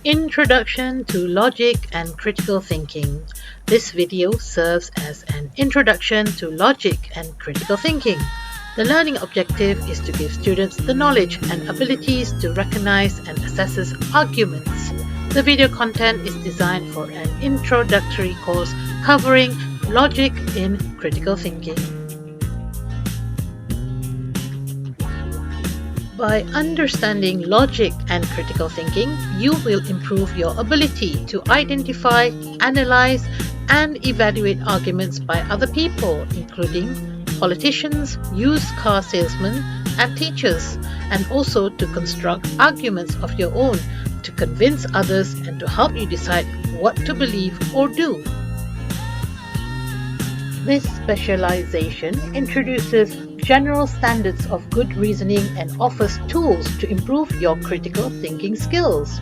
Introduction to Logic and Critical Thinking. This video serves as an introduction to logic and critical thinking. The learning objective is to give students the knowledge and abilities to recognize and assess arguments. The video content is designed for an introductory course covering logic in critical thinking. By understanding logic and critical thinking, you will improve your ability to identify, analyze, and evaluate arguments by other people, including politicians, used car salesmen, and teachers, and also to construct arguments of your own to convince others and to help you decide what to believe or do. This specialization introduces general standards of good reasoning and offers tools to improve your critical thinking skills.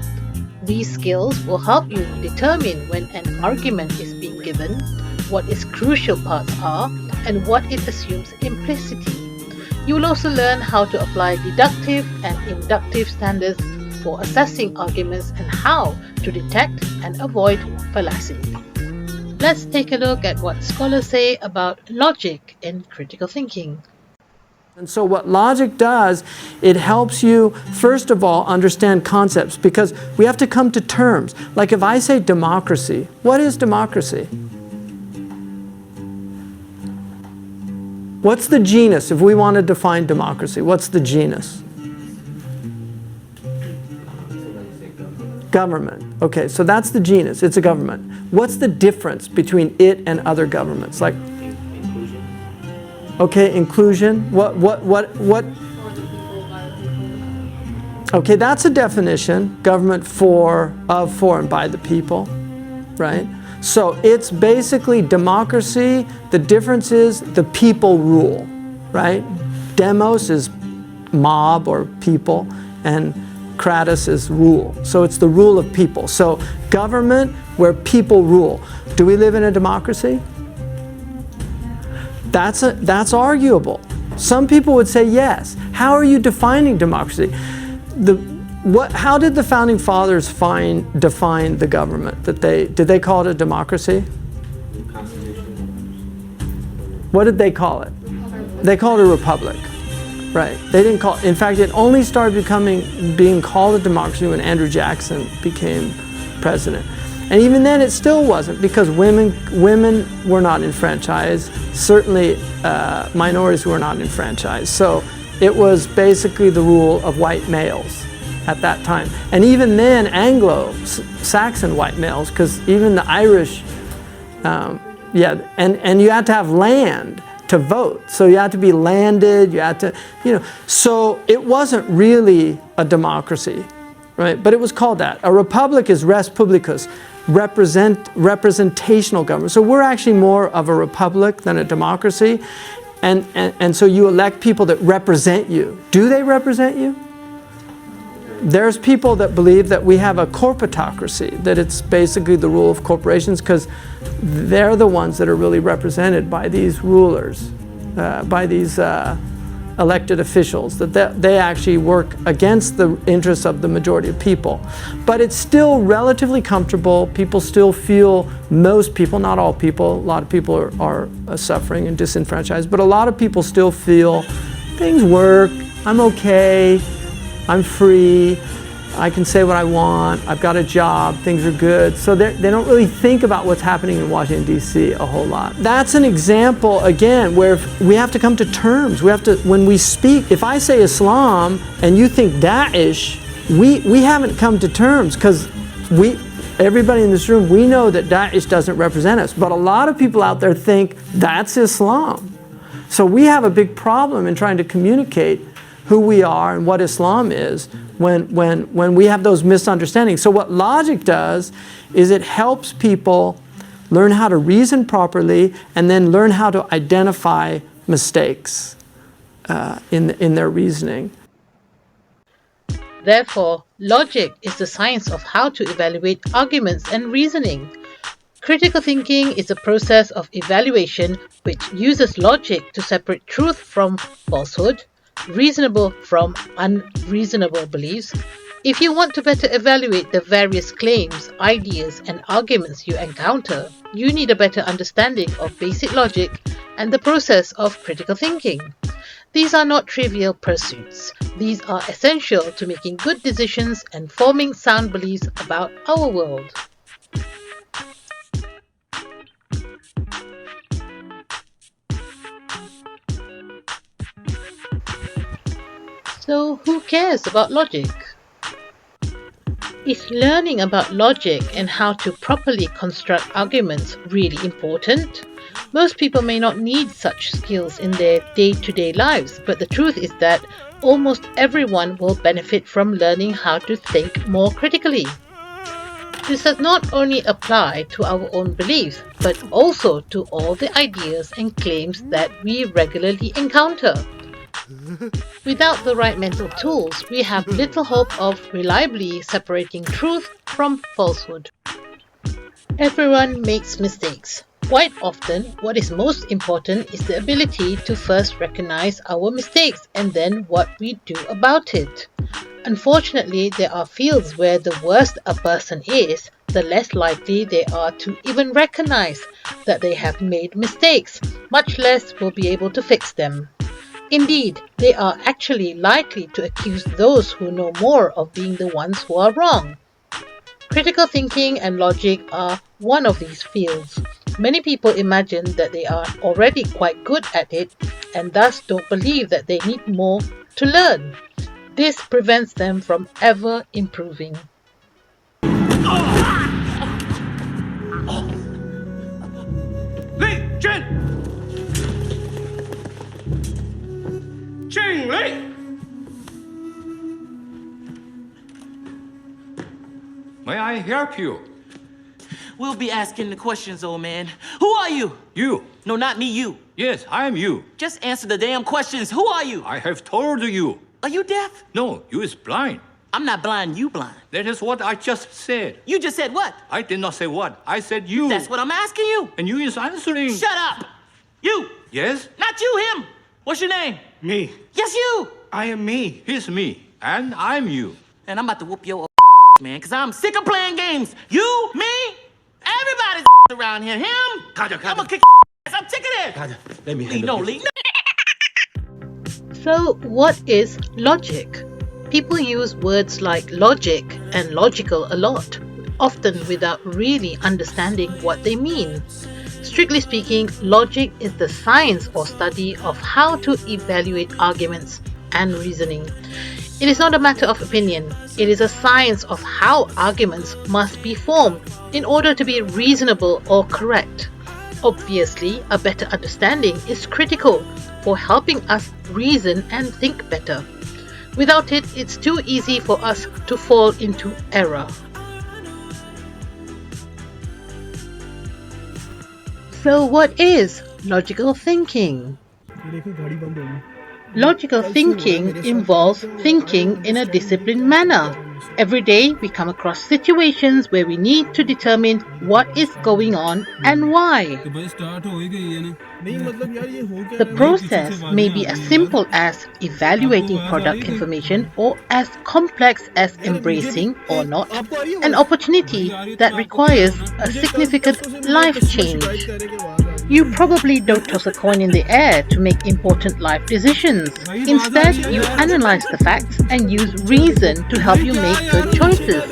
These skills will help you determine when an argument is being given, what its crucial parts are, and what it assumes implicitly. You will also learn how to apply deductive and inductive standards for assessing arguments and how to detect and avoid fallacy. Let's take a look at what scholars say about logic in critical thinking. And so what logic does, it helps you, first of all, understand concepts, because we have to come to terms. Like if I say democracy, what is democracy? What's the genus? If we want to define democracy, what's the genus? Government. Okay, so that's the genus. It's a government. What's the difference between it and other governments? Like inclusion. Okay, inclusion. What? Okay, that's a definition. Government for, of, for, and by the people, right? So it's basically democracy. The difference is the people rule, right? Demos is mob or people, and kratos is rule. So it's the rule of people. So government where people rule. Do we live in a democracy? That's arguable. Some people would say yes. How are you defining democracy? How did the founding fathers define the government? Did they call it a democracy? What did they call it? They called it a republic. Right. They didn't call. In fact, it only started being called a democracy when Andrew Jackson became president. And even then, it still wasn't, because women were not enfranchised. Certainly, minorities were not enfranchised. So it was basically the rule of white males at that time. And even then, Anglo-Saxon white males, because even the Irish, and you had to have land to vote. So you had to be landed, you had to, so it wasn't really a democracy, right? But it was called that. A republic is res publicus, representational government. So we're actually more of a republic than a democracy. And so you elect people that represent you. Do they represent you? There's people that believe that we have a corporatocracy, that it's basically the rule of corporations, because they're the ones that are really represented by these rulers, by these elected officials, that they actually work against the interests of the majority of people. But it's still relatively comfortable. People still feel, most people, not all people, a lot of people are suffering and disenfranchised, but a lot of people still feel things work, I'm okay, I'm free, I can say what I want, I've got a job, things are good. So they don't really think about what's happening in Washington, D.C. a whole lot. That's an example, again, where we have to come to terms. We have to, when we speak, if I say Islam and you think Daesh, we haven't come to terms, because everybody in this room, we know that Daesh doesn't represent us. But a lot of people out there think that's Islam. So we have a big problem in trying to communicate who we are and what Islam is when we have those misunderstandings. So what logic does is it helps people learn how to reason properly and then learn how to identify mistakes in their reasoning. Therefore, logic is the science of how to evaluate arguments and reasoning. Critical thinking is a process of evaluation which uses logic to separate truth from falsehood, reasonable from unreasonable beliefs, If you want to better evaluate the various claims, ideas, and arguments you encounter, you need a better understanding of basic logic and the process of critical thinking. These are not trivial pursuits. These are essential to making good decisions and forming sound beliefs about our world. So, who cares about logic? Is learning about logic and how to properly construct arguments really important? Most people may not need such skills in their day-to-day lives, but the truth is that almost everyone will benefit from learning how to think more critically. This does not only apply to our own beliefs, but also to all the ideas and claims that we regularly encounter. Without the right mental tools, we have little hope of reliably separating truth from falsehood. Everyone makes mistakes. Quite often, what is most important is the ability to first recognize our mistakes and then what we do about it. Unfortunately, there are fields where the worse a person is, the less likely they are to even recognize that they have made mistakes, much less will be able to fix them. Indeed, they are actually likely to accuse those who know more of being the ones who are wrong. Critical thinking and logic are one of these fields. Many people imagine that they are already quite good at it and thus don't believe that they need more to learn. This prevents them from ever improving. 立正，敬礼。May I help you? We'll be asking the questions, old man. Who are you? You. No, not me, you. Yes, I am you. Just answer the damn questions. Who are you? I have told you. Are you deaf? No, you is blind. I'm not blind, you blind. That is what I just said. You just said what? I did not say what. I said you. That's what I'm asking you. And you is answering. Shut up. You. Yes? Not you, him. What's your name? Me. Yes, you. I am me. He's me. And I'm you. And I'm about to whoop your man, because I'm sick of playing games. You, me, everybody's around here. Him. I'm going to kick ass. I'm sick of this. Let me Lee, no, Lee. So, what is logic? People use words like logic and logical a lot, often without really understanding what they mean. Strictly speaking, logic is the science or study of how to evaluate arguments and reasoning. It is not a matter of opinion, it is a science of how arguments must be formed in order to be reasonable or correct. Obviously, a better understanding is critical for helping us reason and think better. Without it, it's too easy for us to fall into error. So, what is logical thinking? Logical thinking involves thinking in a disciplined manner. Every day we come across situations where we need to determine what is going on and why. The process may be as simple as evaluating product information or as complex as embracing or not an opportunity that requires a significant life change. You probably don't toss a coin in the air to make important life decisions. Instead, you analyze the facts and use reason to help you make good choices.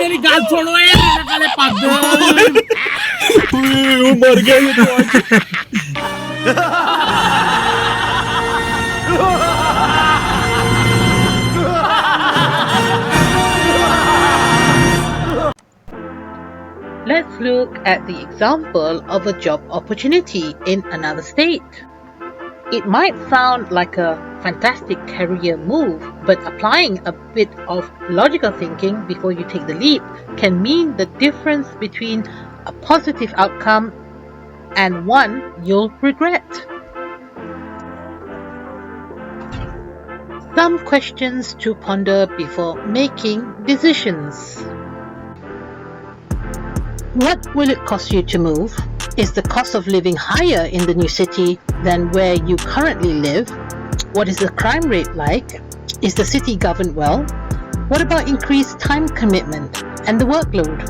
मेरी गाल छोड़ो मेरे काले पागल वो मर गया ये तो आज Let's look at the example of a job opportunity in another state. It might sound like a fantastic career move, but applying a bit of logical thinking before you take the leap can mean the difference between a positive outcome and one you'll regret. Some questions to ponder before making decisions. What will it cost you to move? Is the cost of living higher in the new city than where you currently live? What is the crime rate like? Is the city governed well? What about increased time commitment and the workload?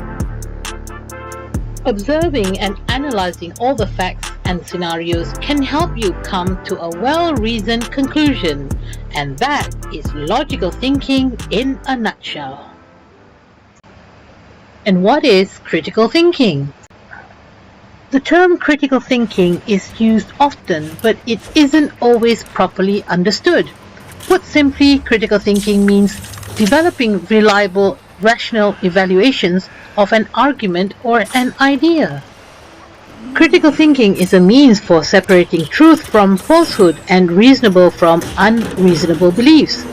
Observing and analyzing all the facts and scenarios can help you come to a well-reasoned conclusion, and that is logical thinking in a nutshell. And what is critical thinking? The term critical thinking is used often, but it isn't always properly understood. Put simply, critical thinking means developing reliable, rational evaluations of an argument or an idea. Critical thinking is a means for separating truth from falsehood and reasonable from unreasonable beliefs.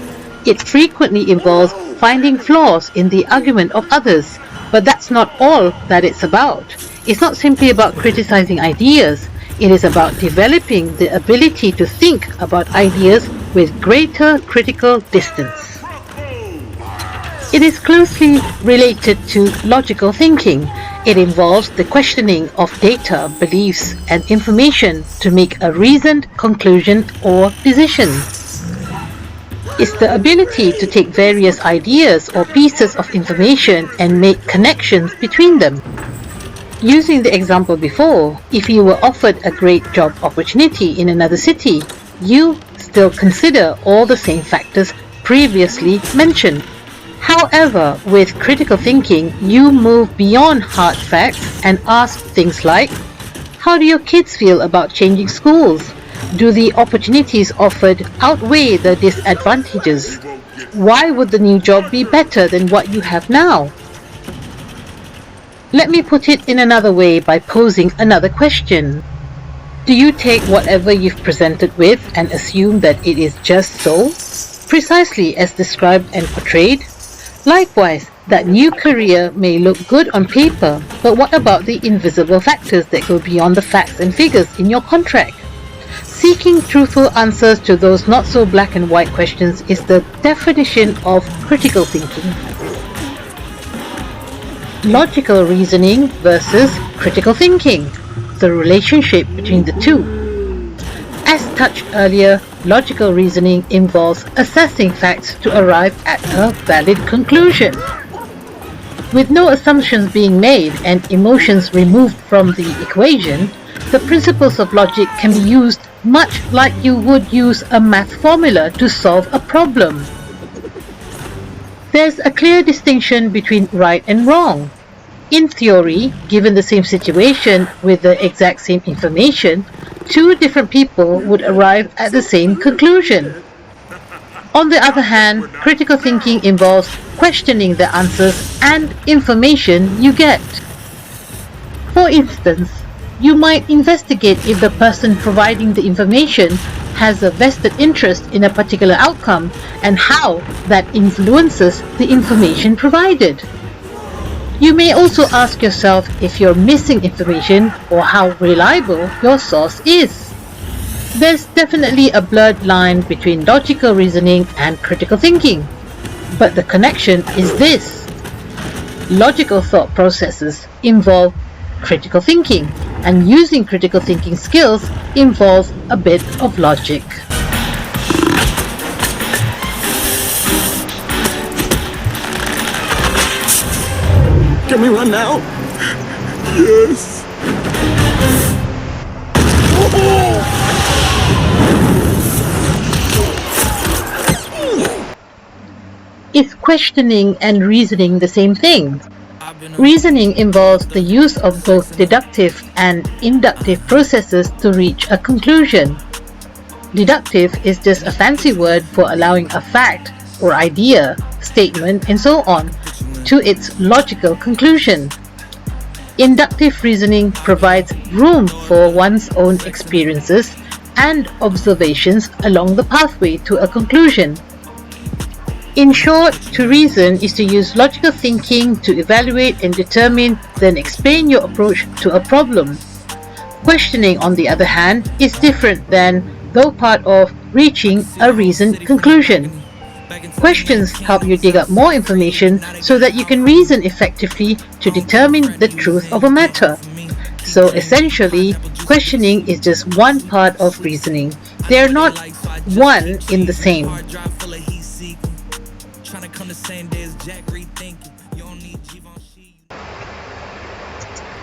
It frequently involves finding flaws in the argument of others, but that's not all that it's about. It's not simply about criticizing ideas. It is about developing the ability to think about ideas with greater critical distance. It is closely related to logical thinking. It involves the questioning of data, beliefs, and information to make a reasoned conclusion or decision. It's the ability to take various ideas or pieces of information and make connections between them. Using the example before, if you were offered a great job opportunity in another city, you still consider all the same factors previously mentioned. However, with critical thinking, you move beyond hard facts and ask things like, how do your kids feel about changing schools? Do the opportunities offered outweigh the disadvantages? Why would the new job be better than what you have now? Let me put it in another way by posing another question. Do you take whatever you've presented with and assume that it is just so, precisely as described and portrayed? Likewise, that new career may look good on paper, but what about the invisible factors that go beyond the facts and figures in your contract? Seeking truthful answers to those not so black and white questions is the definition of critical thinking. Logical reasoning versus critical thinking, the relationship between the two. As touched earlier, logical reasoning involves assessing facts to arrive at a valid conclusion. With no assumptions being made and emotions removed from the equation, the principles of logic can be used much like you would use a math formula to solve a problem. There's a clear distinction between right and wrong. In theory, given the same situation with the exact same information, two different people would arrive at the same conclusion. On the other hand, critical thinking involves questioning the answers and information you get. For instance, you might investigate if the person providing the information has a vested interest in a particular outcome and how that influences the information provided. You may also ask yourself if you're missing information or how reliable your source is. There's definitely a blurred line between logical reasoning and critical thinking, but the connection is this. Logical thought processes involve critical thinking, and using critical thinking skills involves a bit of logic. Can we run now? Yes. Is questioning and reasoning the same thing? Reasoning involves the use of both deductive and inductive processes to reach a conclusion. Deductive is just a fancy word for allowing a fact or idea, statement, and so on to its logical conclusion. Inductive reasoning provides room for one's own experiences and observations along the pathway to a conclusion. In short, to reason is to use logical thinking to evaluate and determine, then explain your approach to a problem. Questioning, on the other hand, is different than, though part of, reaching a reasoned conclusion. Questions help you dig up more information so that you can reason effectively to determine the truth of a matter. So essentially, questioning is just one part of reasoning. They are not one in the same.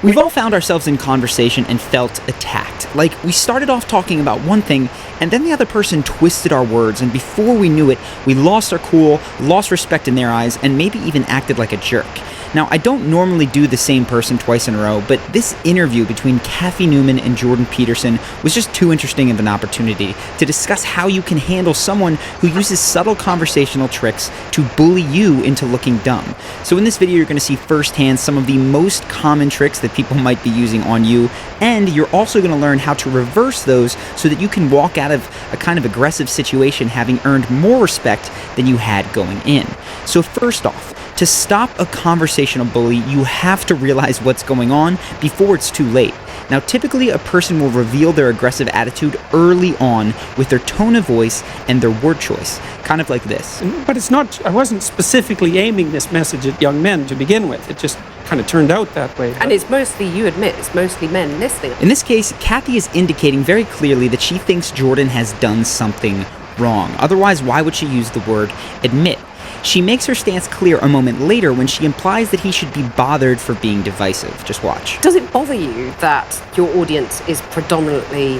We've all found ourselves in conversation and felt attacked. Like, we started off talking about one thing, and then the other person twisted our words, and before we knew it, we lost our cool, lost respect in their eyes, and maybe even acted like a jerk. Now, I don't normally do the same person twice in a row, but this interview between Kathy Newman and Jordan Peterson was just too interesting of an opportunity to discuss how you can handle someone who uses subtle conversational tricks to bully you into looking dumb. So in this video, you're going to see firsthand some of the most common tricks that people might be using on you, and you're also going to learn how to reverse those so that you can walk out of a kind of aggressive situation having earned more respect than you had going in. So first off, to stop a conversational bully, you have to realize what's going on before it's too late. Now, typically a person will reveal their aggressive attitude early on with their tone of voice and their word choice, kind of like this. But it's not, I wasn't specifically aiming this message at young men to begin with. It just kind of turned out that way. And it's mostly, you admit, it's mostly men listening. In this case, Kathy is indicating very clearly that she thinks Jordan has done something wrong. Otherwise, why would she use the word admit? She makes her stance clear a moment later when she implies that he should be bothered for being divisive. Just watch. Does it bother you that your audience is predominantly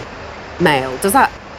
male?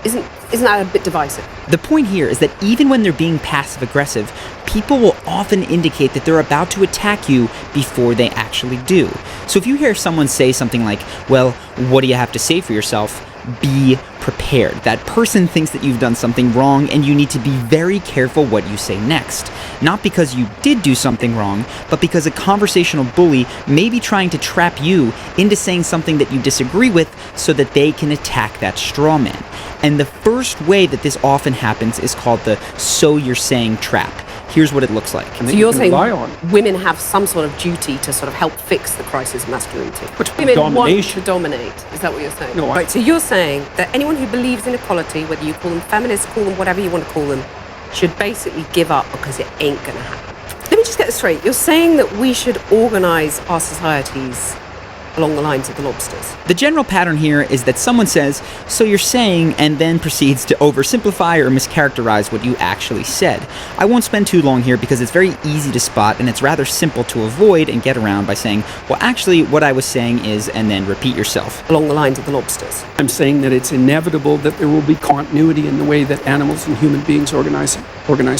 Isn't that a bit divisive? The point here is that even when they're being passive-aggressive, people will often indicate that they're about to attack you before they actually do. So if you hear someone say something like, well, what do you have to say for yourself? Be prepared. That person thinks that you've done something wrong, and you need to be very careful what you say next. Not because you did do something wrong, but because a conversational bully may be trying to trap you into saying something that you disagree with so that they can attack that straw man. And the first way that this often happens is called the "so you're saying" trap. Here's what it looks like. So you're saying women have some sort of duty to sort of help fix the crisis of masculinity? Women want to dominate. Is that what you're saying? No, right, so you're saying that anyone who believes in equality, whether you call them feminists, call them whatever you want to call them, should basically give up because it ain't going to happen. Let me just get this straight. You're saying that we should organise our societies along the lines of the lobsters. The general pattern here is that someone says, so you're saying, and then proceeds to oversimplify or mischaracterize what you actually said. I won't spend too long here because it's very easy to spot and it's rather simple to avoid and get around by saying, well, actually what I was saying is, and then repeat yourself. Along the lines of the lobsters. I'm saying that it's inevitable that there will be continuity in the way that animals and human beings organize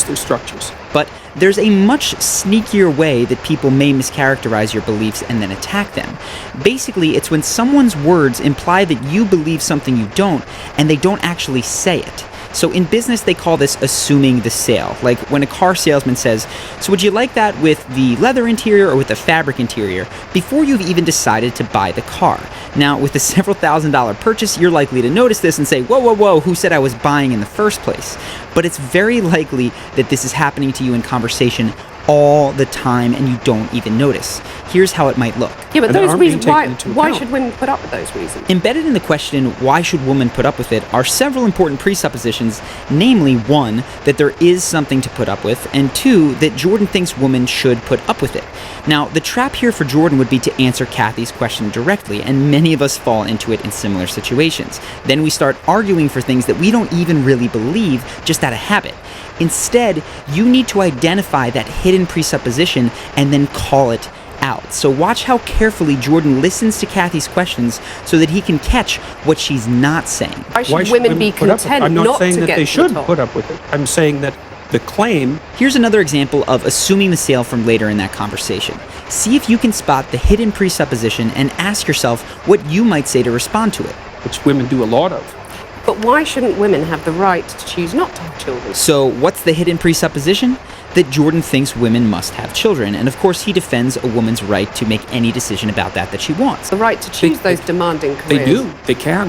their structures. But there's a much sneakier way that people may mischaracterize your beliefs and then attack them. Basically, it's when someone's words imply that you believe something you don't, and they don't actually say it. So in business, they call this assuming the sale. Like when a car salesman says, so would you like that with the leather interior or with the fabric interior? Before you've even decided to buy the car. Now, with a several $1,000 purchase, you're likely to notice this and say, whoa, whoa, whoa, who said I was buying in the first place? But it's very likely that this is happening to you in conversation all the time and you don't even notice. Here's how it might look. Yeah, but those reasons, why should women put up with those reasons? Embedded in the question, why should women put up with it, are several important presuppositions, namely, one, that there is something to put up with, and two, that Jordan thinks women should put up with it. Now, the trap here for Jordan would be to answer Kathy's question directly, and many of us fall into it in similar situations. Then we start arguing for things that we don't even really believe, just out of habit. Instead, you need to identify that hidden presupposition and then call it out. So watch how carefully Jordan listens to Kathy's questions so that he can catch what she's not saying. Why should women be content I'm not saying that they should top? put up with it. I'm saying that the claim... Here's another example of assuming the sale from later in that conversation. See if you can spot the hidden presupposition and ask yourself what you might say to respond to it. Which women do a lot of. But why shouldn't women have the right to choose not to have children? So what's the hidden presupposition? That Jordan thinks women must have children, and of course he defends a woman's right to make any decision about that she wants. The right to choose those demanding careers. They do. They can.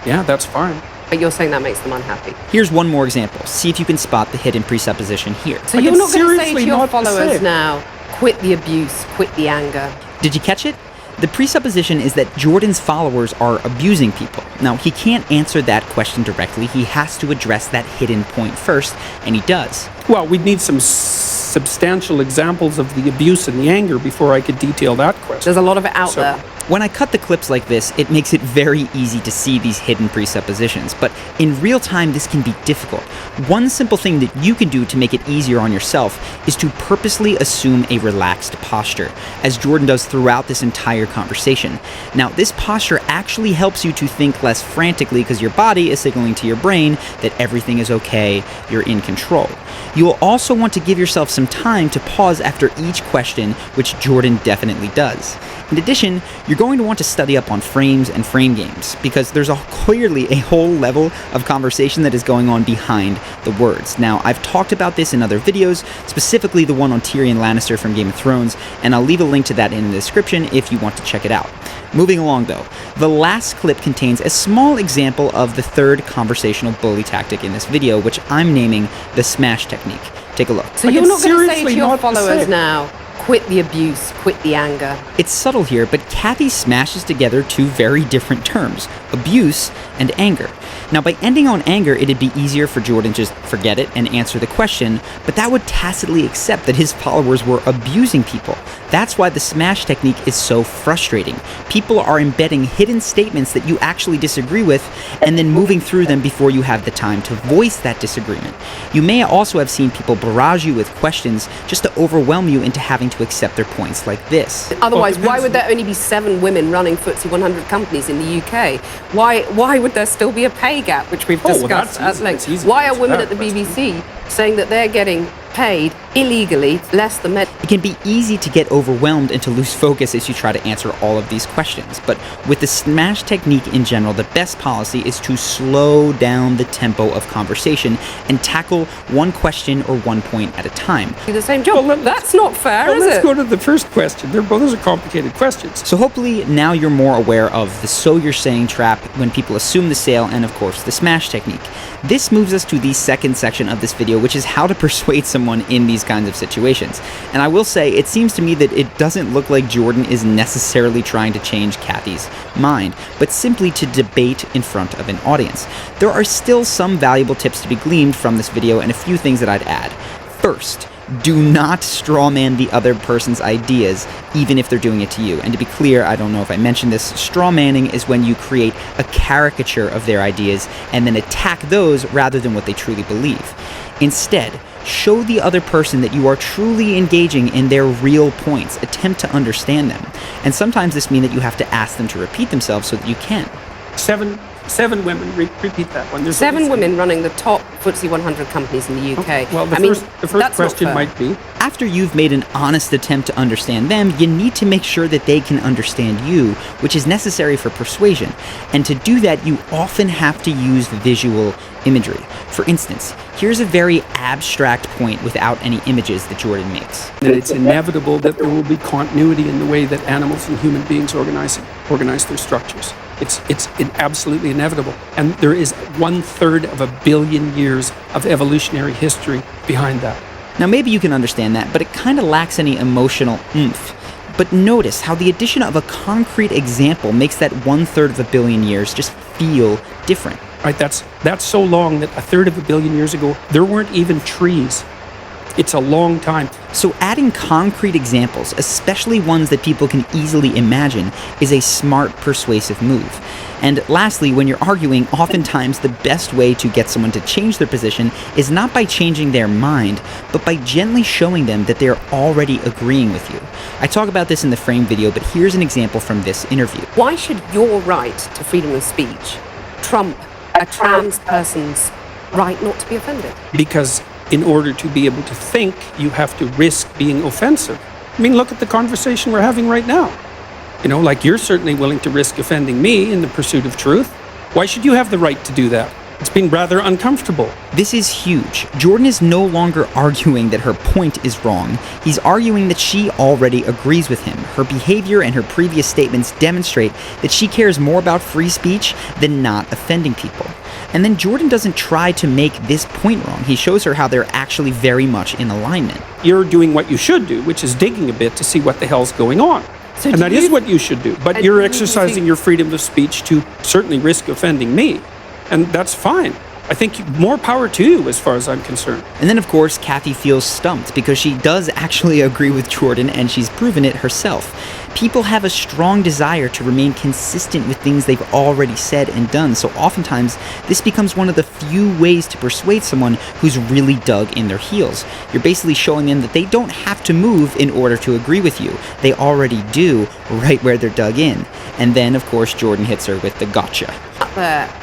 Yeah, that's fine. But you're saying that makes them unhappy. Here's one more example. See if you can spot the hidden presupposition here. So Like, you're it's not going to say seriously to your not the followers same. now, quit the abuse, quit the anger. Did you catch it? The presupposition is that Jordan's followers are abusing people. Now, he can't answer that question directly. He has to address that hidden point first, and he does. Well, we'd need some substantial examples of the abuse and the anger before I could detail that question. There's a lot of it out So- there. When I cut the clips like this, it makes it very easy to see these hidden presuppositions, but in real time, this can be difficult. One simple thing that you can do to make it easier on yourself is to purposely assume a relaxed posture, as Jordan does throughout this entire conversation. Now, this posture actually helps you to think less frantically because your body is signaling to your brain that everything is okay, you're in control. You will also want to give yourself some time to pause after each question, which Jordan definitely does. In addition, you're going to want to study up on frames and frame games, because there's clearly a whole level of conversation that is going on behind the words. Now, I've talked about this in other videos, specifically the one on Tyrion Lannister from Game of Thrones, and I'll leave a link to that in the description if you want to check it out. Moving along though, the last clip contains a small example of the third conversational bully tactic in this video, which I'm naming the smash technique. Take a look. So Like, you're it's not going to say to seriously your not the followers same. now, quit the abuse, quit the anger. It's subtle here, but Kathy smashes together two very different terms, abuse and anger. Now, by ending on anger, it'd be easier for Jordan to just forget it and answer the question, but that would tacitly accept that his followers were abusing people. That's why the smash technique is so frustrating. People are embedding hidden statements that you actually disagree with and then moving through them before you have the time to voice that disagreement. You may also have seen people barrage you with questions just to overwhelm you into having to accept their points like this. Otherwise, Well, why would there only be 7 women running FTSE 100 companies in the UK? Why would there still be a pay gap, which we've Oh, well, discussed that's at length? easy to Why are answer women that at the question. BBC saying that they're getting paid illegally less than men? It can be easy to get overwhelmed and to lose focus as you try to answer all of these questions, but with the smash technique in general, the best policy is to slow down the tempo of conversation and tackle one question or one point at a time. Do the same job. Well, That's not fair, Well, is let's it? go to the first question. Those are complicated questions. So hopefully now you're more aware of the so you're saying trap when people assume the sale and of course the smash technique. This moves us to the second section of this video, which is how to persuade someone in these kinds of situations. And I will say, it seems to me that it doesn't look like Jordan is necessarily trying to change Kathy's mind, but simply to debate in front of an audience. There are still some valuable tips to be gleaned from this video and a few things that I'd add. First, do not strawman the other person's ideas, even if they're doing it to you. And to be clear, I don't know if I mentioned this, strawmanning is when you create a caricature of their ideas and then attack those rather than what they truly believe. Instead, show the other person that you are truly engaging in their real points. Attempt to understand them. And sometimes this means that you have to ask them to repeat themselves so that you can. Seven women. Repeat that one. There's 7 women running the top FTSE 100 companies in the UK. Well, the I mean, first that's not question fair. might be, After you've made an honest attempt to understand them, you need to make sure that they can understand you, which is necessary for persuasion. And to do that, you often have to use visual imagery. For instance, here's a very abstract point without any images that Jordan makes. that it's inevitable that there will be continuity in the way that animals and human beings organize their structures. It's absolutely inevitable. And there is 1/3 of a billion years of evolutionary history behind that. Now maybe you can understand that, but it kind of lacks any emotional oomph. But notice how the addition of a concrete example makes that 1/3 of a billion years just feel different. Right? That's so long that 1/3 of a billion years ago, there weren't even trees. It's a long time. So adding concrete examples, especially ones that people can easily imagine, is a smart, persuasive move. And lastly, when you're arguing, oftentimes the best way to get someone to change their position is not by changing their mind, but by gently showing them that they're already agreeing with you. I talk about this in the frame video, but here's an example from this interview. Why should your right to freedom of speech trump a trans person's right not to be offended? Because in order to be able to think, you have to risk being offensive. I mean, look at the conversation we're having right now. You know, like, you're certainly willing to risk offending me in the pursuit of truth. Why should you have the right to do that? It's been rather uncomfortable. This is huge. Jordan is no longer arguing that her point is wrong. He's arguing that she already agrees with him. Her behavior and her previous statements demonstrate that she cares more about free speech than not offending people. And then Jordan doesn't try to make this point wrong. He shows her how they're actually very much in alignment. You're doing what you should do, which is digging a bit to see what the hell's going on. So and do that is you- what you should do. But And you're do you exercising think- your freedom of speech to certainly risk offending me. And that's fine. I think more power to you as far as I'm concerned. And then, of course, Kathy feels stumped because she does actually agree with Jordan and she's proven it herself. People have a strong desire to remain consistent with things they've already said and done, so oftentimes this becomes one of the few ways to persuade someone who's really dug in their heels. You're basically showing them that they don't have to move in order to agree with you. They already do right where they're dug in. And then, of course, Jordan hits her with the gotcha.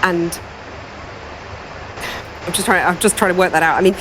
And I'm just trying to work that out. I mean,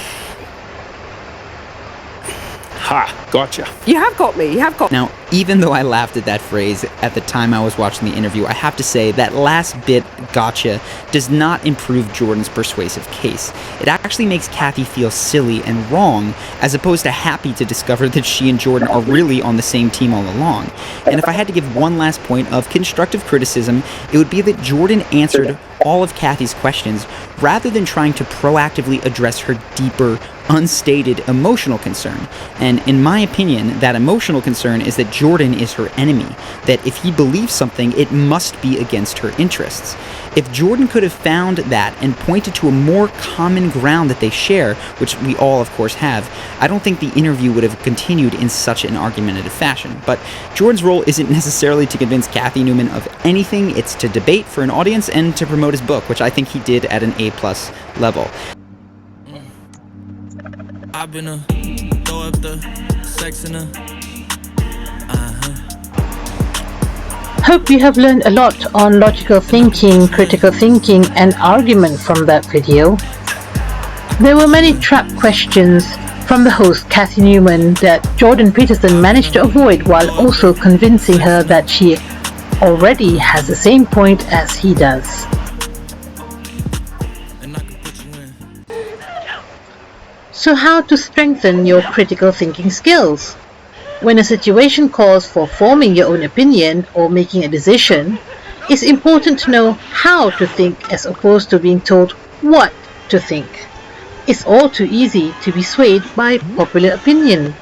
Ha, gotcha. you have got me. You have got. Now, even though I laughed at that phrase at the time I was watching the interview, I have to say that last bit, gotcha, does not improve Jordan's persuasive case. It actually makes Kathy feel silly and wrong, as opposed to happy to discover that she and Jordan are really on the same team all along. And if I had to give one last point of constructive criticism, it would be that Jordan answered all of Kathy's questions rather than trying to proactively address her deeper, unstated emotional concern. And in my opinion, that emotional concern is that Jordan is her enemy, that if he believes something, it must be against her interests. If Jordan could have found that and pointed to a more common ground that they share, which we all of course have, I don't think the interview would have continued in such an argumentative fashion. But Jordan's role isn't necessarily to convince Kathy Newman of anything, it's to debate for an audience and to promote his book, which I think he did at an A+ level. I've been throw up the sex in Hope you have learned a lot on logical thinking, critical thinking, and argument from that video. There were many trap questions from the host Kathy Newman that Jordan Peterson managed to avoid while also convincing her that she already has the same point as he does. and I can put you in. So how to strengthen your critical thinking skills? When a situation calls for forming your own opinion or making a decision, it's important to know how to think as opposed to being told what to think. It's all too easy to be swayed by popular opinion.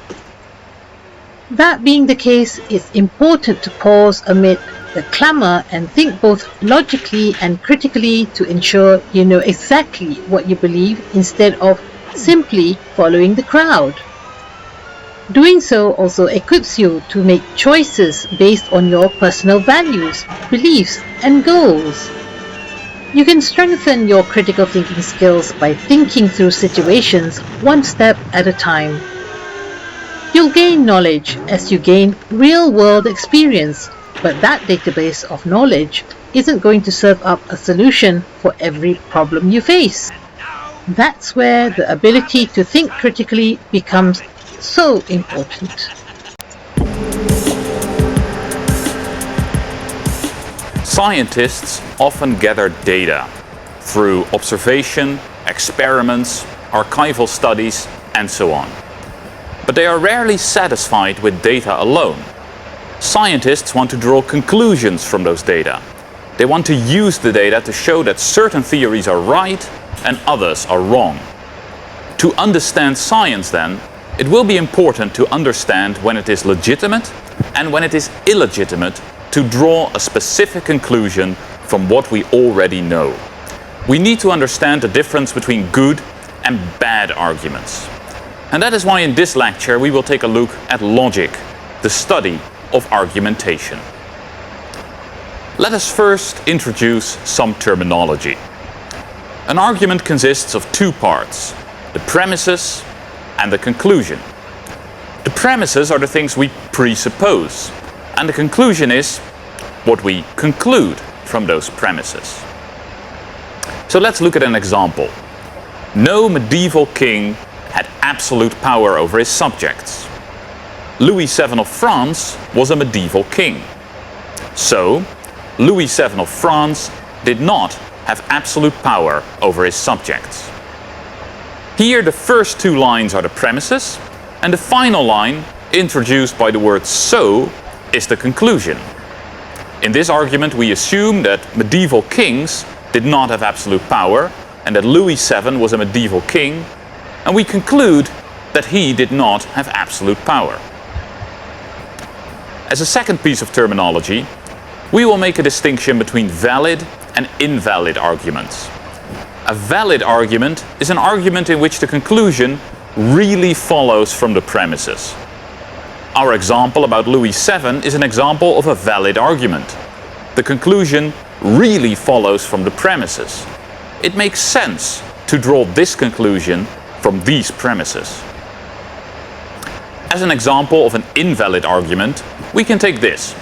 That being the case, it's important to pause amid the clamor and think both logically and critically to ensure you know exactly what you believe instead of simply following the crowd. Doing so also equips you to make choices based on your personal values, beliefs, and goals. You can strengthen your critical thinking skills by thinking through situations one step at a time. You'll gain knowledge as you gain real-world experience, but that database of knowledge isn't going to serve up a solution for every problem you face. That's where the ability to think critically becomes so important. Scientists often gather data through observation, experiments, archival studies, and so on. But they are rarely satisfied with data alone. Scientists want to draw conclusions from those data. They want to use the data to show that certain theories are right and others are wrong. To understand science, then, it will be important to understand when it is legitimate and when it is illegitimate to draw a specific conclusion from what we already know. We need to understand the difference between good and bad arguments. And that is why in this lecture we will take a look at logic, the study of argumentation. Let us first introduce some terminology. An argument consists of two parts, the premises and the conclusion. The premises are the things we presuppose, and the conclusion is what we conclude from those premises. So let's look at an example. No medieval king had absolute power over his subjects. Louis VII of France was a medieval king. So, Louis VII of France did not have absolute power over his subjects. Here the first two lines are the premises, and the final line, introduced by the word so, is the conclusion. In this argument we assume that medieval kings did not have absolute power, and that Louis VII was a medieval king, and we conclude that he did not have absolute power. As a second piece of terminology, we will make a distinction between valid and invalid arguments. A valid argument is an argument in which the conclusion really follows from the premises. Our example about Louis VII is an example of a valid argument. The conclusion really follows from the premises. It makes sense to draw this conclusion from these premises. As an example of an invalid argument, we can take this.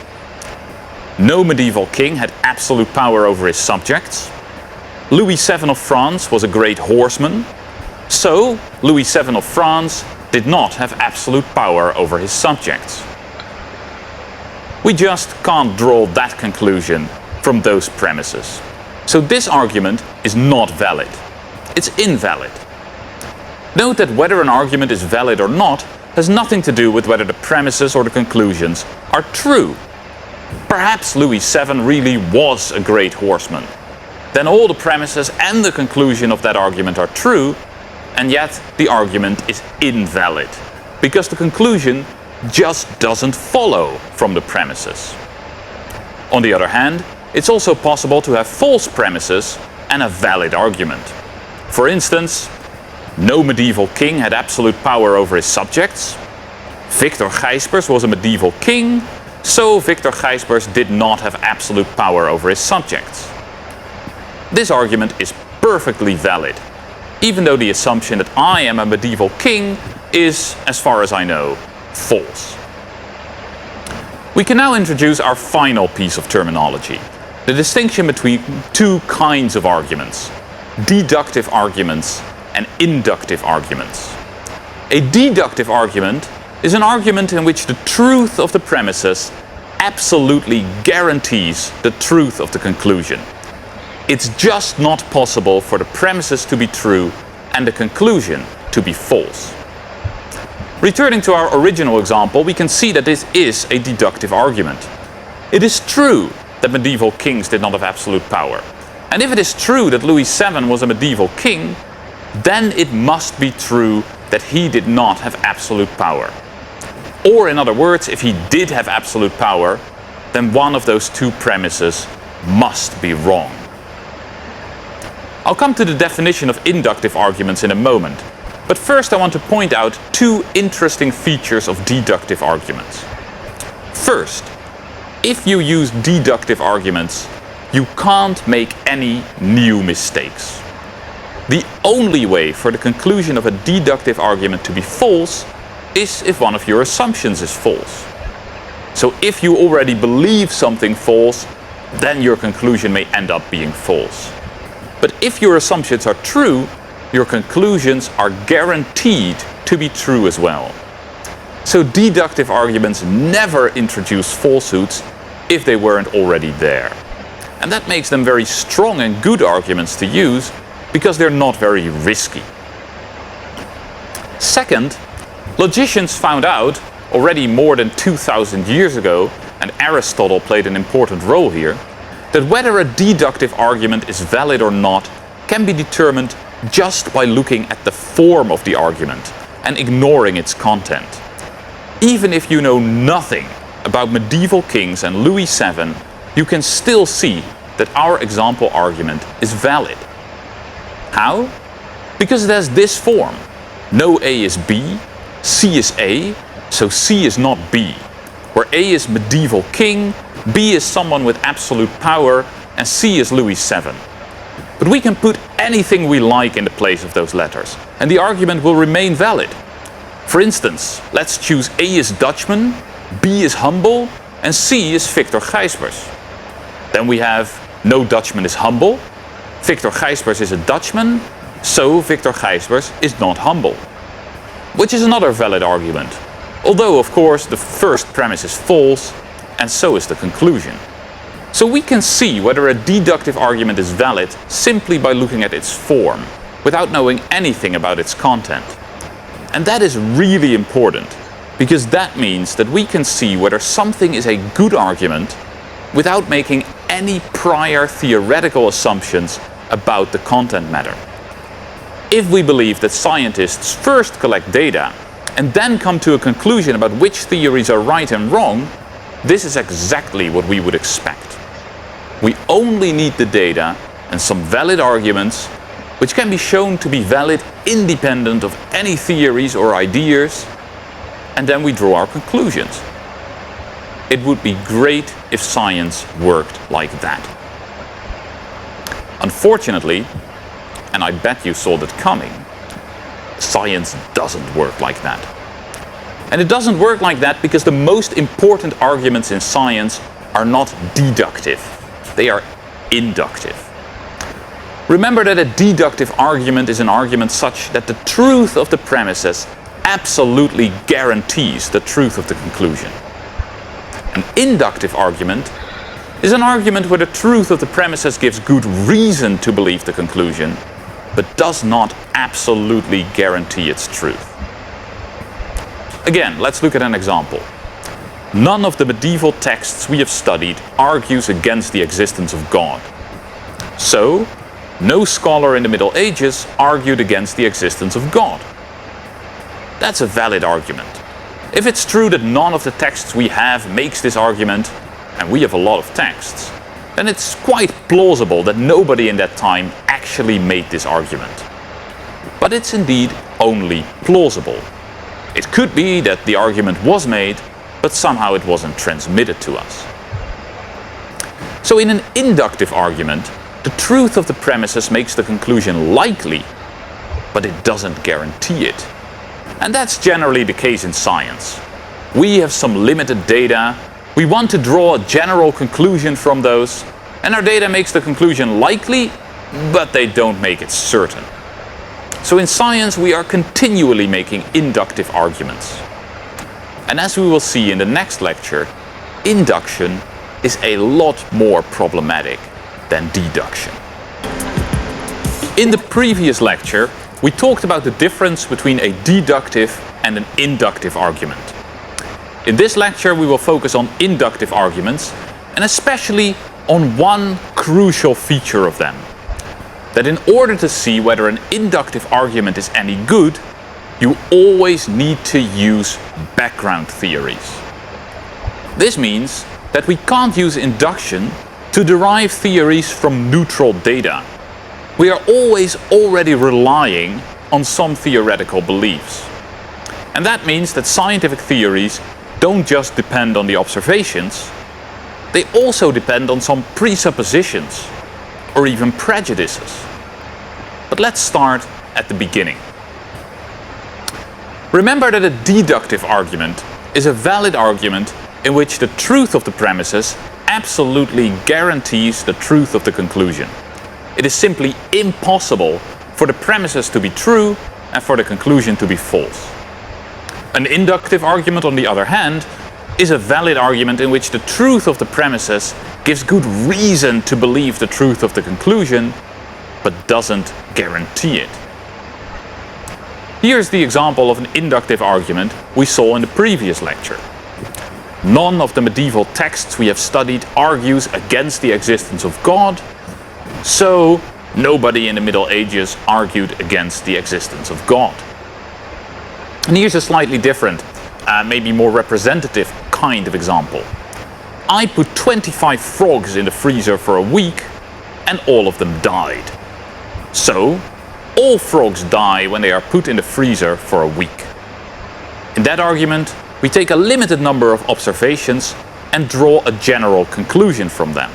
No medieval king had absolute power over his subjects. Louis VII of France was a great horseman, so Louis VII of France did not have absolute power over his subjects. We just can't draw that conclusion from those premises. So this argument is not valid. It's invalid. Note that whether an argument is valid or not has nothing to do with whether the premises or the conclusions are true. Perhaps Louis VII really was a great horseman. Then all the premises and the conclusion of that argument are true, and yet the argument is invalid, because the conclusion just doesn't follow from the premises. On the other hand, it's also possible to have false premises and a valid argument. For instance, no medieval king had absolute power over his subjects. Victor Gijsbers was a medieval king, so Victor Gijsbers did not have absolute power over his subjects. This argument is perfectly valid, even though the assumption that I am a medieval king is, as far as I know, false. We can now introduce our final piece of terminology, the distinction between two kinds of arguments, deductive arguments and inductive arguments. A deductive argument is an argument in which the truth of the premises absolutely guarantees the truth of the conclusion. It's just not possible for the premises to be true and the conclusion to be false. Returning to our original example, we can see that this is a deductive argument. It is true that medieval kings did not have absolute power. And if it is true that Louis VII was a medieval king, then it must be true that he did not have absolute power. Or in other words, if he did have absolute power, then one of those two premises must be wrong. I'll come to the definition of inductive arguments in a moment, but first I want to point out two interesting features of deductive arguments. First, if you use deductive arguments, you can't make any new mistakes. The only way for the conclusion of a deductive argument to be false is if one of your assumptions is false. So if you already believe something false, then your conclusion may end up being false. But if your assumptions are true, your conclusions are guaranteed to be true as well. So deductive arguments never introduce falsehoods if they weren't already there. And that makes them very strong and good arguments to use because they're not very risky. Second, logicians found out already more than 2,000 years ago, and Aristotle played an important role here, that whether a deductive argument is valid or not can be determined just by looking at the form of the argument and ignoring its content. Even if you know nothing about medieval kings and Louis VII, you can still see that our example argument is valid. How? Because it has this form. No A is B, C is A, so C is not B. Where A is medieval king, B is someone with absolute power, and C is Louis VII. But we can put anything we like in the place of those letters, and the argument will remain valid. For instance, let's choose A is Dutchman, B is humble, and C is Victor Gijsbers. Then we have no Dutchman is humble, Victor Gijsbers is a Dutchman, so Victor Gijsbers is not humble. Which is another valid argument, although of course the first premise is false, and so is the conclusion. So we can see whether a deductive argument is valid simply by looking at its form, without knowing anything about its content. And that is really important, because that means that we can see whether something is a good argument without making any prior theoretical assumptions about the content matter. If we believe that scientists first collect data and then come to a conclusion about which theories are right and wrong, this is exactly what we would expect. We only need the data and some valid arguments, which can be shown to be valid independent of any theories or ideas, and then we draw our conclusions. It would be great if science worked like that. Unfortunately, and I bet you saw that coming, science doesn't work like that. And it doesn't work like that because the most important arguments in science are not deductive, they are inductive. Remember that a deductive argument is an argument such that the truth of the premises absolutely guarantees the truth of the conclusion. An inductive argument is an argument where the truth of the premises gives good reason to believe the conclusion, but does not absolutely guarantee its truth. Again, let's look at an example. None of the medieval texts we have studied argues against the existence of God. So, no scholar in the Middle Ages argued against the existence of God. That's a valid argument. If it's true that none of the texts we have makes this argument, and we have a lot of texts, then it's quite plausible that nobody in that time actually made this argument. But it's indeed only plausible. It could be that the argument was made, but somehow it wasn't transmitted to us. So in an inductive argument, the truth of the premises makes the conclusion likely, but it doesn't guarantee it. And that's generally the case in science. We have some limited data, we want to draw a general conclusion from those, and our data makes the conclusion likely, but they don't make it certain. So in science we are continually making inductive arguments. And as we will see in the next lecture, induction is a lot more problematic than deduction. In the previous lecture, we talked about the difference between a deductive and an inductive argument. In this lecture we will focus on inductive arguments, and especially on one crucial feature of them. That in order to see whether an inductive argument is any good, you always need to use background theories. This means that we can't use induction to derive theories from neutral data. We are always already relying on some theoretical beliefs. And that means that scientific theories don't just depend on the observations, they also depend on some presuppositions or even prejudices. But let's start at the beginning. Remember that a deductive argument is a valid argument in which the truth of the premises absolutely guarantees the truth of the conclusion. It is simply impossible for the premises to be true and for the conclusion to be false. An inductive argument, on the other hand, is a valid argument in which the truth of the premises gives good reason to believe the truth of the conclusion, but doesn't guarantee it. Here's the example of an inductive argument we saw in the previous lecture. None of the medieval texts we have studied argues against the existence of God, so nobody in the Middle Ages argued against the existence of God. And here's a slightly different, maybe more representative kind of example. I put 25 frogs in the freezer for a week and all of them died. So, all frogs die when they are put in the freezer for a week. In that argument, we take a limited number of observations and draw a general conclusion from them.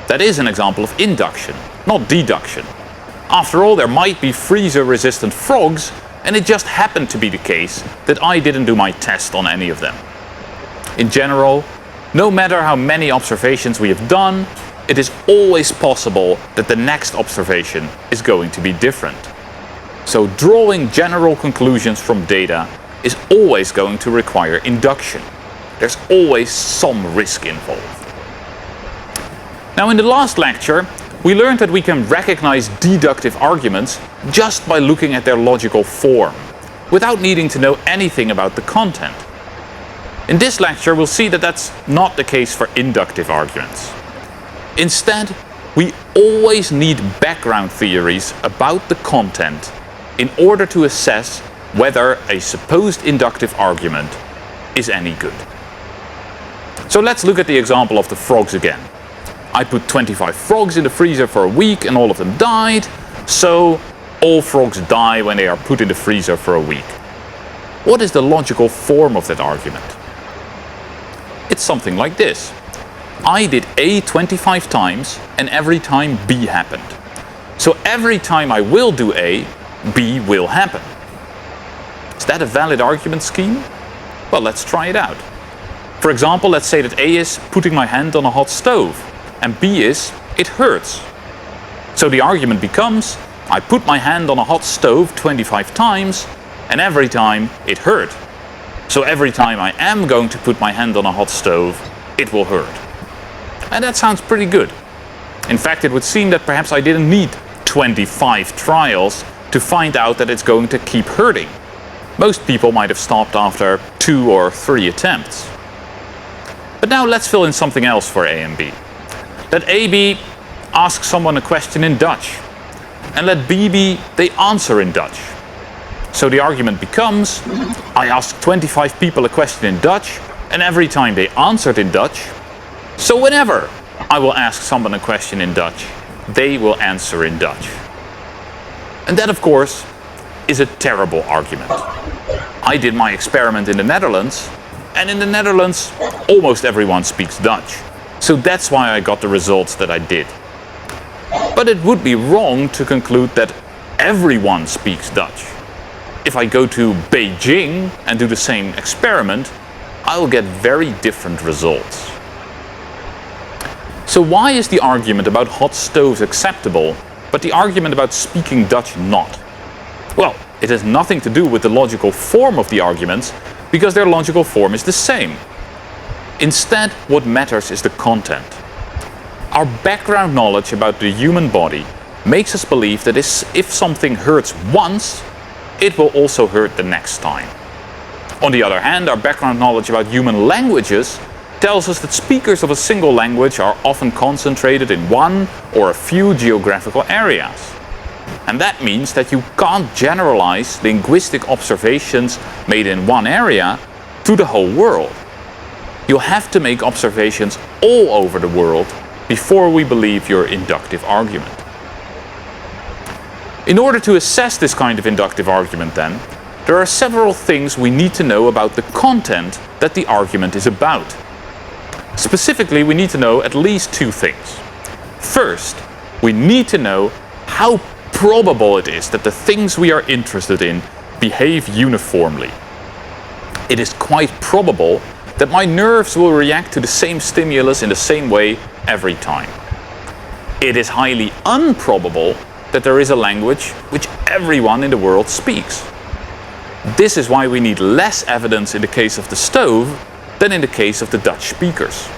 That is an example of induction, not deduction. After all, there might be freezer-resistant frogs, and it just happened to be the case that I didn't do my test on any of them. In general, no matter how many observations we have done, it is always possible that the next observation is going to be different. So drawing general conclusions from data is always going to require induction. There's always some risk involved. Now, in the last lecture, we learned that we can recognize deductive arguments just by looking at their logical form, without needing to know anything about the content. In this lecture, we'll see that that's not the case for inductive arguments. Instead, we always need background theories about the content in order to assess whether a supposed inductive argument is any good. So let's look at the example of the frogs again. I put 25 frogs in the freezer for a week and all of them died, so all frogs die when they are put in the freezer for a week. What is the logical form of that argument? It's something like this. I did A 25 times and every time B happened. So every time I will do A, B will happen. Is that a valid argument scheme? Well, let's try it out. For example, let's say that A is putting my hand on a hot stove and B is it hurts. So the argument becomes I put my hand on a hot stove 25 times and every time it hurt. So every time I am going to put my hand on a hot stove, it will hurt. And that sounds pretty good. In fact, it would seem that perhaps I didn't need 25 trials to find out that it's going to keep hurting. Most people might have stopped after 2 or 3 attempts. But now let's fill in something else for A and B. Let AB ask someone a question in Dutch, and let BB they answer in Dutch. So the argument becomes, I asked 25 people a question in Dutch, and every time they answered in Dutch, so whenever I will ask someone a question in Dutch, they will answer in Dutch. And that, of course, is a terrible argument. I did my experiment in the Netherlands, and in the Netherlands, almost everyone speaks Dutch. So that's why I got the results that I did. But it would be wrong to conclude that everyone speaks Dutch. If I go to Beijing and do the same experiment, I will get very different results. So why is the argument about hot stoves acceptable, but the argument about speaking Dutch not? Well, it has nothing to do with the logical form of the arguments, because their logical form is the same. Instead, what matters is the content. Our background knowledge about the human body makes us believe that if something hurts once, it will also hurt the next time. On the other hand, our background knowledge about human languages tells us that speakers of a single language are often concentrated in one or a few geographical areas. And that means that you can't generalize linguistic observations made in one area to the whole world. You'll have to make observations all over the world before we believe your inductive argument. In order to assess this kind of inductive argument then, there are several things we need to know about the content that the argument is about. Specifically, we need to know at least 2 things. First, we need to know how probable it is that the things we are interested in behave uniformly. It is quite probable that my nerves will react to the same stimulus in the same way every time. It is highly improbable that there is a language which everyone in the world speaks. This is why we need less evidence in the case of the stove than in the case of the Dutch speakers.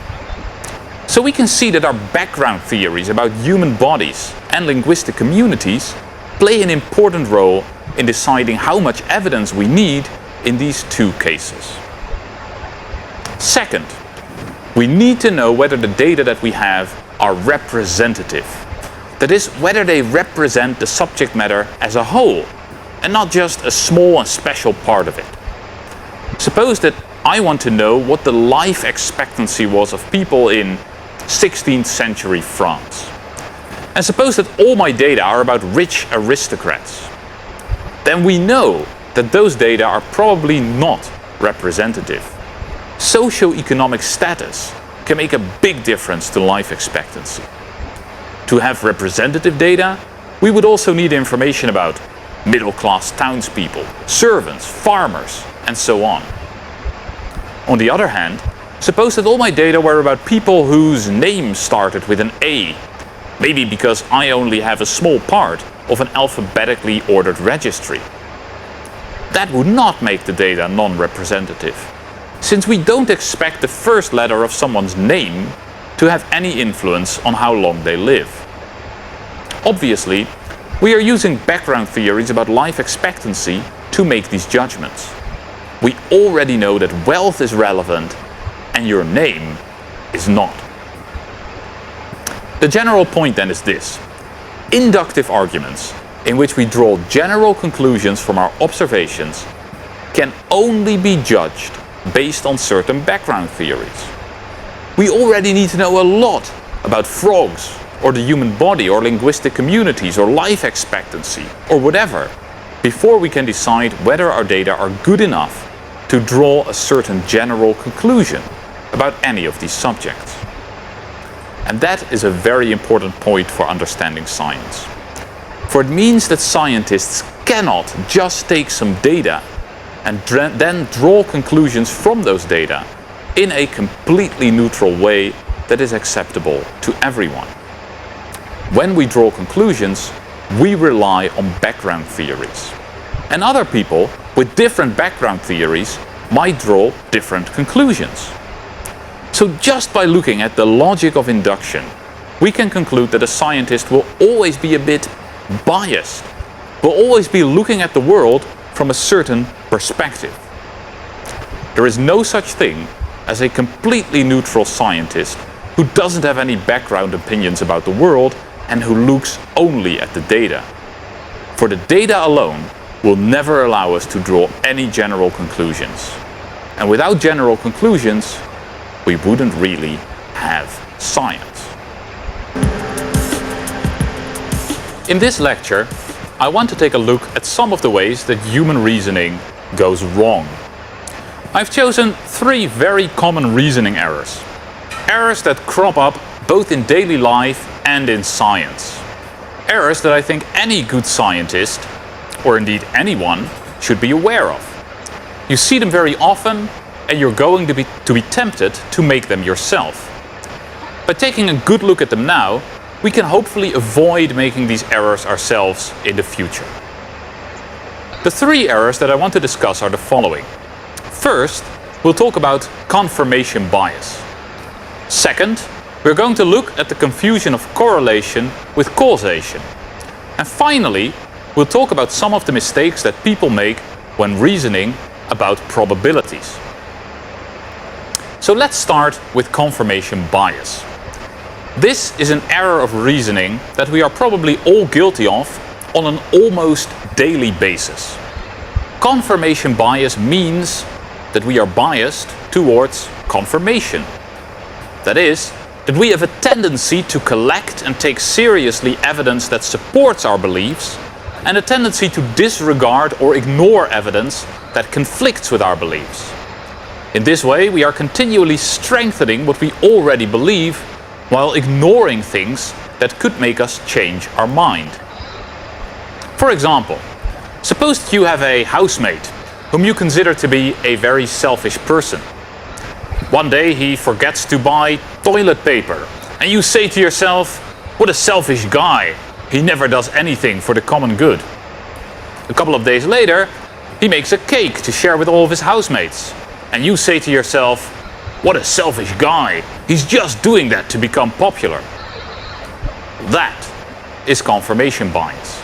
So we can see that our background theories about human bodies and linguistic communities play an important role in deciding how much evidence we need in these 2 cases. Second, we need to know whether the data that we have are representative. That is, whether they represent the subject matter as a whole, and not just a small and special part of it. Suppose that I want to know what the life expectancy was of people in 16th century France. And suppose that all my data are about rich aristocrats. Then we know that those data are probably not representative. Socioeconomic status can make a big difference to life expectancy. To have representative data, we would also need information about middle-class townspeople, servants, farmers, and so on. On the other hand, suppose that all my data were about people whose names started with an A, maybe because I only have a small part of an alphabetically ordered registry. That would not make the data non-representative, since we don't expect the first letter of someone's name to have any influence on how long they live. Obviously, we are using background theories about life expectancy to make these judgments. We already know that wealth is relevant and your name is not. The general point then is this: inductive arguments, in which we draw general conclusions from our observations, can only be judged based on certain background theories. We already need to know a lot about frogs, or the human body, or linguistic communities, or life expectancy, or whatever, before we can decide whether our data are good enough to draw a certain general conclusion about any of these subjects. And that is a very important point for understanding science. For it means that scientists cannot just take some data and then draw conclusions from those data in a completely neutral way that is acceptable to everyone. When we draw conclusions, we rely on background theories. And other people with different background theories might draw different conclusions. So just by looking at the logic of induction, we can conclude that a scientist will always be a bit biased, will always be looking at the world from a certain perspective. There is no such thing as a completely neutral scientist who doesn't have any background opinions about the world and who looks only at the data. For the data alone will never allow us to draw any general conclusions. And without general conclusions, we wouldn't really have science. In this lecture, I want to take a look at some of the ways that human reasoning goes wrong. I've chosen 3 very common reasoning errors. Errors that crop up both in daily life and in science. Errors that I think any good scientist, or indeed anyone, should be aware of. You see them very often, and you're going to be tempted to make them yourself. By taking a good look at them now, we can hopefully avoid making these errors ourselves in the future. The 3 errors that I want to discuss are the following. First, we'll talk about confirmation bias. Second, we're going to look at the confusion of correlation with causation. And finally, we'll talk about some of the mistakes that people make when reasoning about probabilities. So let's start with confirmation bias. This is an error of reasoning that we are probably all guilty of on an almost daily basis. Confirmation bias means that we are biased towards confirmation. That is, that we have a tendency to collect and take seriously evidence that supports our beliefs, and a tendency to disregard or ignore evidence that conflicts with our beliefs. In this way, we are continually strengthening what we already believe, while ignoring things that could make us change our mind. For example, suppose you have a housemate whom you consider to be a very selfish person. One day he forgets to buy toilet paper, and you say to yourself, "What a selfish guy, he never does anything for the common good." A couple of days later, he makes a cake to share with all of his housemates, and you say to yourself, "What a selfish guy, he's just doing that to become popular." That is confirmation bias.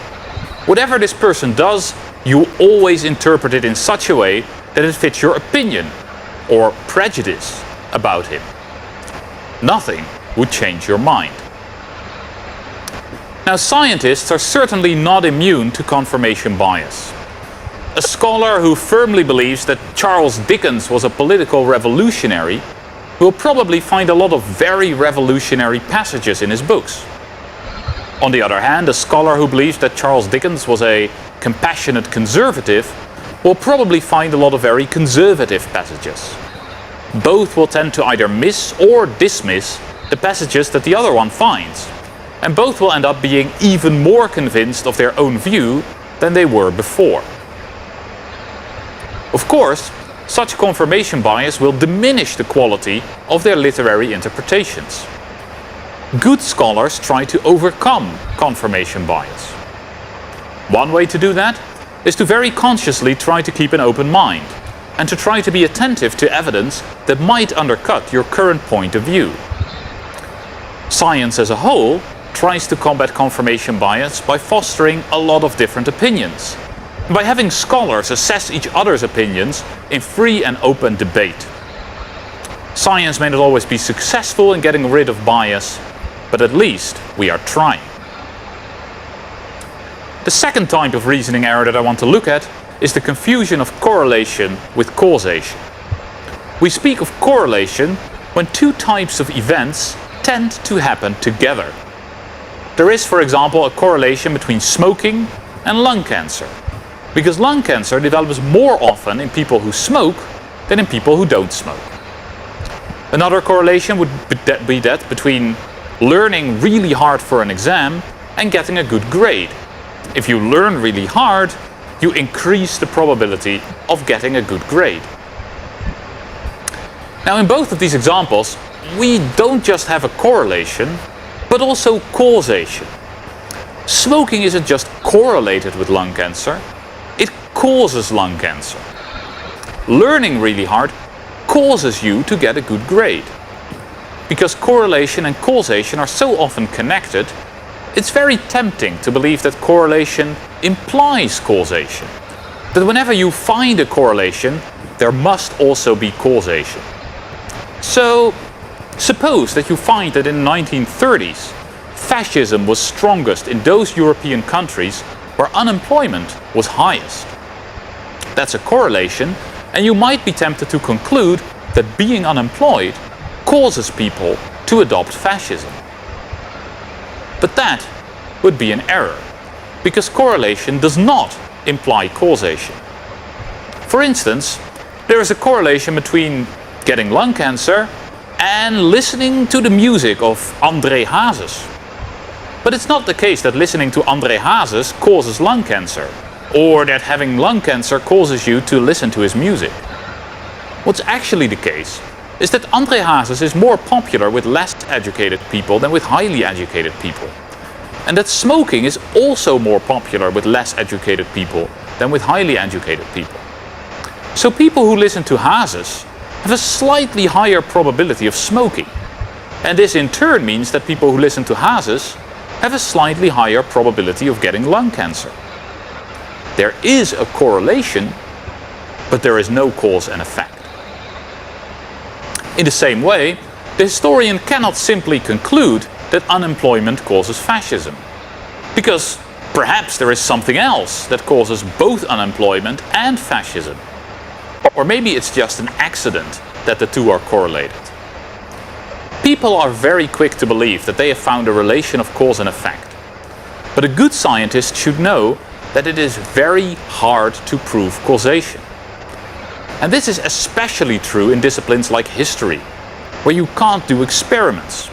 Whatever this person does, you always interpret it in such a way that it fits your opinion or prejudice about him. Nothing would change your mind. Now, scientists are certainly not immune to confirmation bias. A scholar who firmly believes that Charles Dickens was a political revolutionary will probably find a lot of very revolutionary passages in his books. On the other hand, a scholar who believes that Charles Dickens was a compassionate conservative will probably find a lot of very conservative passages. Both will tend to either miss or dismiss the passages that the other one finds, and both will end up being even more convinced of their own view than they were before. Of course, such confirmation bias will diminish the quality of their literary interpretations. Good scholars try to overcome confirmation bias. One way to do that is to very consciously try to keep an open mind, and to try to be attentive to evidence that might undercut your current point of view. Science as a whole tries to combat confirmation bias by fostering a lot of different opinions, by having scholars assess each other's opinions in free and open debate. Science may not always be successful in getting rid of bias, but at least we are trying. The second type of reasoning error that I want to look at is the confusion of correlation with causation. We speak of correlation when two types of events tend to happen together. There is, for example, a correlation between smoking and lung cancer, because lung cancer develops more often in people who smoke than in people who don't smoke. Another correlation would be that between learning really hard for an exam and getting a good grade. If you learn really hard, you increase the probability of getting a good grade. Now, in both of these examples, we don't just have a correlation, but also causation. Smoking isn't just correlated with lung cancer, it causes lung cancer. Learning really hard causes you to get a good grade. Because correlation and causation are so often connected, it's very tempting to believe that correlation implies causation. That whenever you find a correlation, there must also be causation. So, suppose that you find that in the 1930s, fascism was strongest in those European countries where unemployment was highest. That's a correlation, and you might be tempted to conclude that being unemployed causes people to adopt fascism. But that would be an error, because correlation does not imply causation. For instance, there is a correlation between getting lung cancer and listening to the music of André Hazes. But it's not the case that listening to André Hazes causes lung cancer, or that having lung cancer causes you to listen to his music. What's actually the case is that André Hazes is more popular with less educated people than with highly educated people. And that smoking is also more popular with less educated people than with highly educated people. So people who listen to Hazes have a slightly higher probability of smoking. And this in turn means that people who listen to Hazes have a slightly higher probability of getting lung cancer. There is a correlation, but there is no cause and effect. In the same way, the historian cannot simply conclude that unemployment causes fascism, because perhaps there is something else that causes both unemployment and fascism. Or maybe it's just an accident that the two are correlated. People are very quick to believe that they have found a relation of cause and effect. But a good scientist should know that it is very hard to prove causation. And this is especially true in disciplines like history, where you can't do experiments.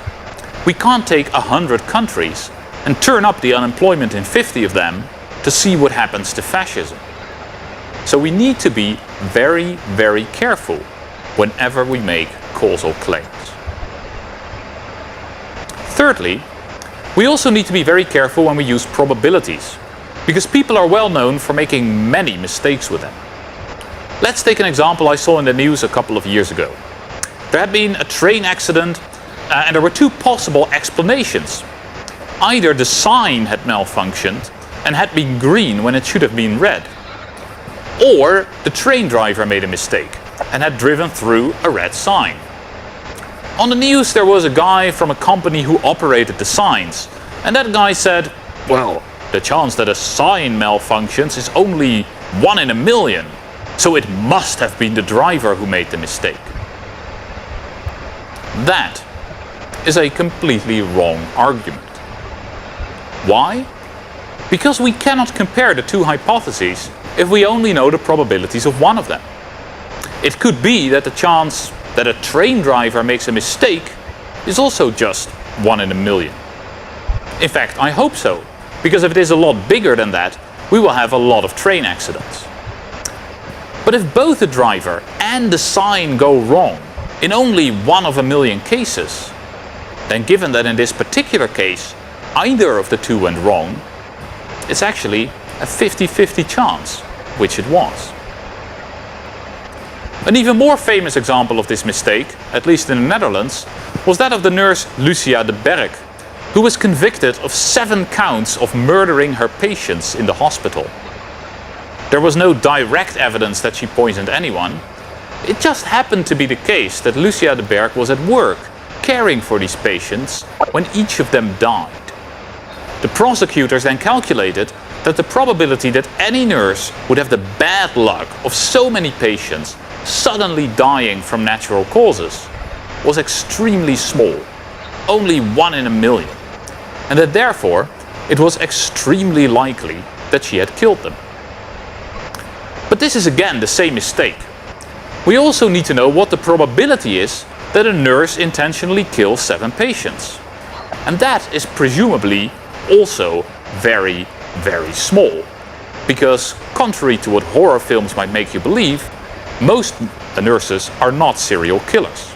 We can't take 100 countries and turn up the unemployment in 50 of them to see what happens to fascism. So we need to be very, very careful whenever we make causal claims. Thirdly, we also need to be very careful when we use probabilities, because people are well known for making many mistakes with them. Let's take an example I saw in the news a couple of years ago. There had been a train accident and there were two possible explanations. Either the sign had malfunctioned and had been green when it should have been red, or the train driver made a mistake and had driven through a red sign. On the news there was a guy from a company who operated the signs, and that guy said, well, the chance that a sign malfunctions is only 1 in a million, so it must have been the driver who made the mistake. That is a completely wrong argument. Why? Because we cannot compare the two hypotheses if we only know the probabilities of one of them. It could be that the chance that a train driver makes a mistake is also just 1 in a million. In fact, I hope so, because if it is a lot bigger than that, we will have a lot of train accidents. But if both the driver and the sign go wrong in only 1 of a million cases, then given that in this particular case either of the two went wrong, it's actually a 50-50 chance which it was. An even more famous example of this mistake, at least in the Netherlands, was that of the nurse Lucia de Berg, who was convicted of 7 counts of murdering her patients in the hospital. There was no direct evidence that she poisoned anyone. It just happened to be the case that Lucia de Berg was at work, caring for these patients, when each of them died. The prosecutors then calculated that the probability that any nurse would have the bad luck of so many patients suddenly dying from natural causes was extremely small, only 1 in a million, and that therefore it was extremely likely that she had killed them. But this is again the same mistake. We also need to know what the probability is that a nurse intentionally kills 7 patients. And that is presumably also very, very small. Because contrary to what horror films might make you believe, most nurses are not serial killers.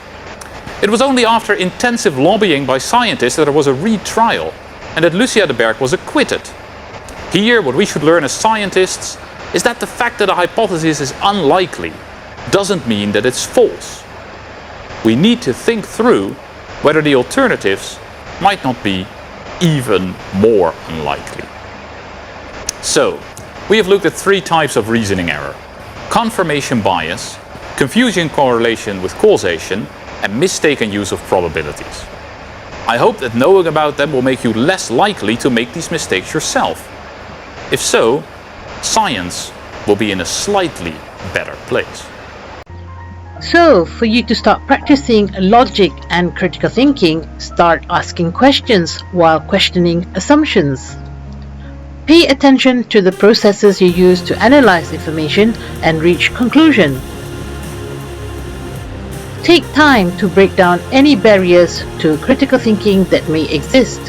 It was only after intensive lobbying by scientists that there was a retrial and that Lucia de Berg was acquitted. Here, what we should learn as scientists is that the fact that a hypothesis is unlikely doesn't mean that it's false. We need to think through whether the alternatives might not be even more unlikely. So, we have looked at 3 types of reasoning error: confirmation bias, confusion correlation with causation, and mistaken use of probabilities. I hope that knowing about them will make you less likely to make these mistakes yourself. If so, science will be in a slightly better place. So, for you to start practicing logic and critical thinking, start asking questions while questioning assumptions. Pay attention to the processes you use to analyze information and reach conclusion. Take time to break down any barriers to critical thinking that may exist.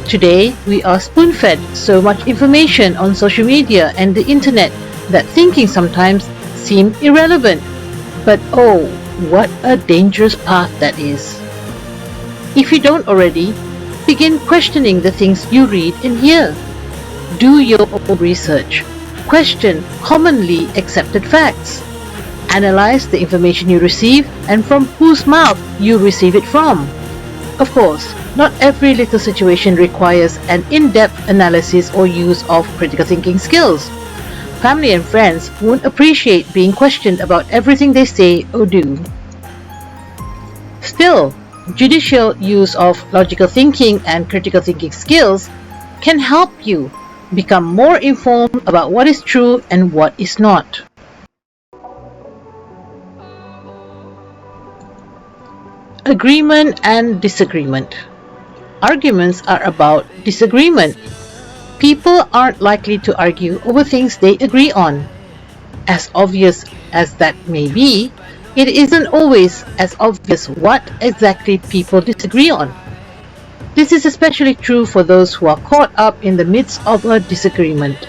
Today, we are spoon-fed so much information on social media and the internet that thinking sometimes seems irrelevant. But oh, what a dangerous path that is. If you don't already, begin questioning the things you read and hear. Do your own research. Question commonly accepted facts. Analyze the information you receive and from whose mouth you receive it from. Of course, not every little situation requires an in-depth analysis or use of critical thinking skills. Family and friends won't appreciate being questioned about everything they say or do. Still, judicial use of logical thinking and critical thinking skills can help you become more informed about what is true and what is not. Agreement and disagreement. Arguments are about disagreement. People aren't likely to argue over things they agree on. As obvious as that may be, it isn't always as obvious what exactly people disagree on. This is especially true for those who are caught up in the midst of a disagreement.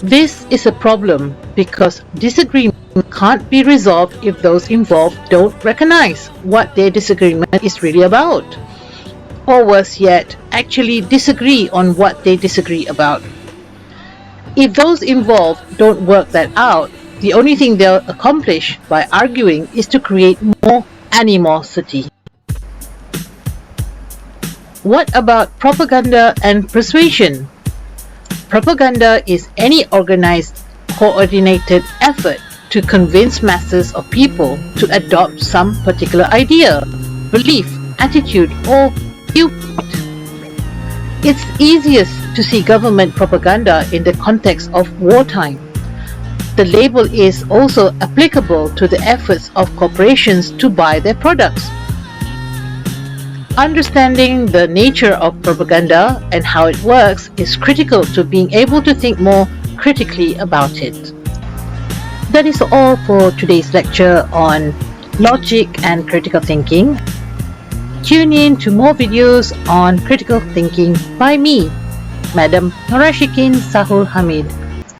This is a problem because disagreement can't be resolved if those involved don't recognize what their disagreement is really about. Or worse yet, actually disagree on what they disagree about. If those involved don't work that out, the only thing they'll accomplish by arguing is to create more animosity. What about propaganda and persuasion? Propaganda is any organized, coordinated effort to convince masses of people to adopt some particular idea, belief, attitude, or viewpoint. It's easiest to see government propaganda in the context of wartime. The label is also applicable to the efforts of corporations to buy their products. Understanding the nature of propaganda and how it works is critical to being able to think more critically about it. That is all for today's lecture on logic and critical thinking. Tune in to more videos on critical thinking by me, Madam Norashikin Sahul Hamid.